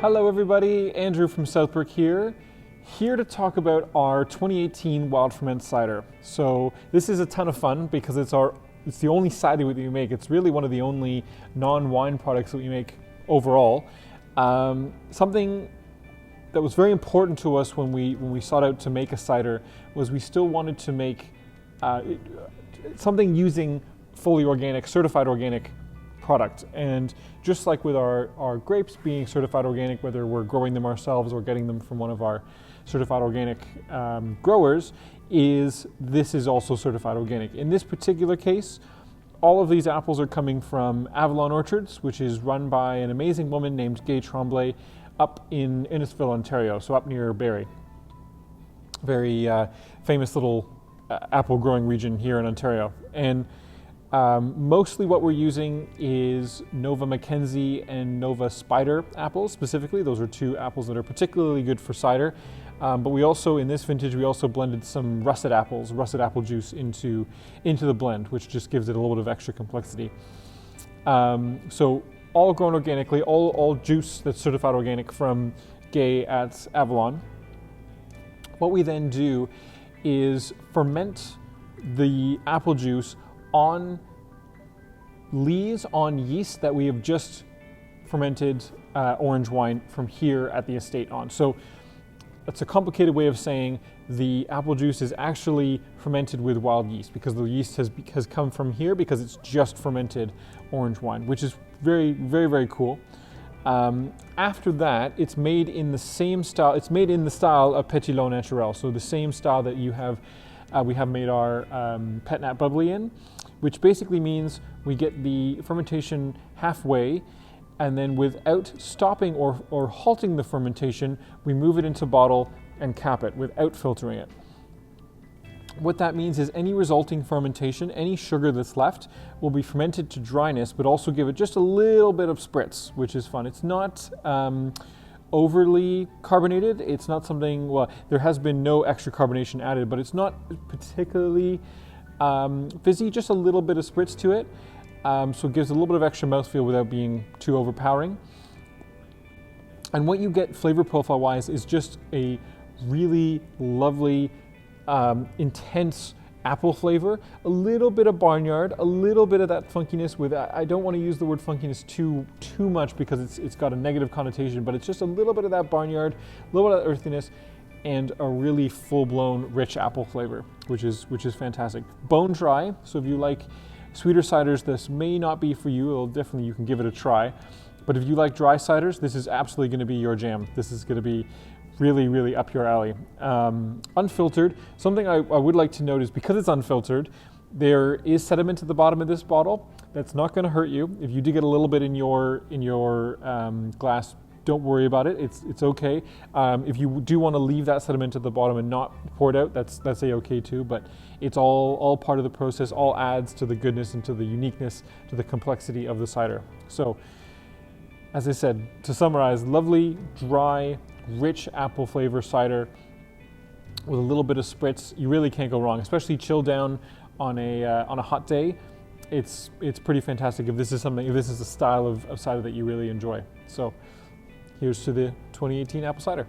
Hello everybody, Andrew from Southbrook here to talk about our 2018 Wild Ferment cider. So this is a ton of fun because it's the only cider that we make. It's really one of the only non-wine products that we make overall. Something that was very important to us when we sought out to make a cider was we still wanted to make something using fully organic, certified organic product. And just like with our grapes being certified organic, whether we're growing them ourselves or getting them from one of our certified organic growers, this is also certified organic. In this particular case, all of these apples are coming from Avalon Orchards, which is run by an amazing woman named Gay Tremblay up in Innisfil, Ontario, so up near Barrie. Very famous little apple growing region here in Ontario. And mostly what we're using is Nova Mackenzie and Nova Cider apples specifically. Those are two apples that are particularly good for cider. But we also, in this vintage, we also blended some russet apple juice into the blend, which just gives it a little bit of extra complexity. So all grown organically, all juice that's certified organic from Gay at Avalon. What we then do is ferment the apple juice on yeast that we have just fermented orange wine from here at the estate on. So that's a complicated way of saying the apple juice is actually fermented with wild yeast because the yeast has come from here because it's just fermented orange wine, which is very, very, very cool. After that, it's made in the same style. It's made in the style of Petit Lot Naturel, so the same style that you have. We have made our Pet Nat Bubbly in, which basically means we get the fermentation halfway, and then without stopping or halting the fermentation, we move it into bottle and cap it without filtering it. What that means is any resulting fermentation, any sugar that's left, will be fermented to dryness, but also give it just a little bit of spritz, which is fun. It's not overly carbonated. It's not something, well, there has been no extra carbonation added, but it's not particularly fizzy, just a little bit of spritz to it. So it gives a little bit of extra mouthfeel without being too overpowering. And what you get flavor profile wise is just a really lovely, intense apple flavor, a little bit of barnyard, a little bit of that funkiness with, I don't want to use the word funkiness too much because it's got a negative connotation, but it's just a little bit of that barnyard, a little bit of that earthiness, and a really full-blown rich apple flavor, which is fantastic. Bone dry, so if you like sweeter ciders, this may not be for you. You can give it a try. But if you like dry ciders, this is absolutely going to be your jam. This is going to be really, really up your alley. Unfiltered, something I would like to note is because it's unfiltered, there is sediment at the bottom of this bottle. That's not going to hurt you. If you do get a little bit in your glass, don't worry about it. It's okay. If you do want to leave that sediment at the bottom and not pour it out, that's a-okay too. But it's all part of the process. All adds to the goodness and to the uniqueness, to the complexity of the cider. So, as I said, to summarize, lovely, dry, rich apple flavor cider with a little bit of spritz. You really can't go wrong, especially chilled down on a hot day. It's pretty fantastic if this is a style of cider that you really enjoy. So here's to the 2018 apple cider.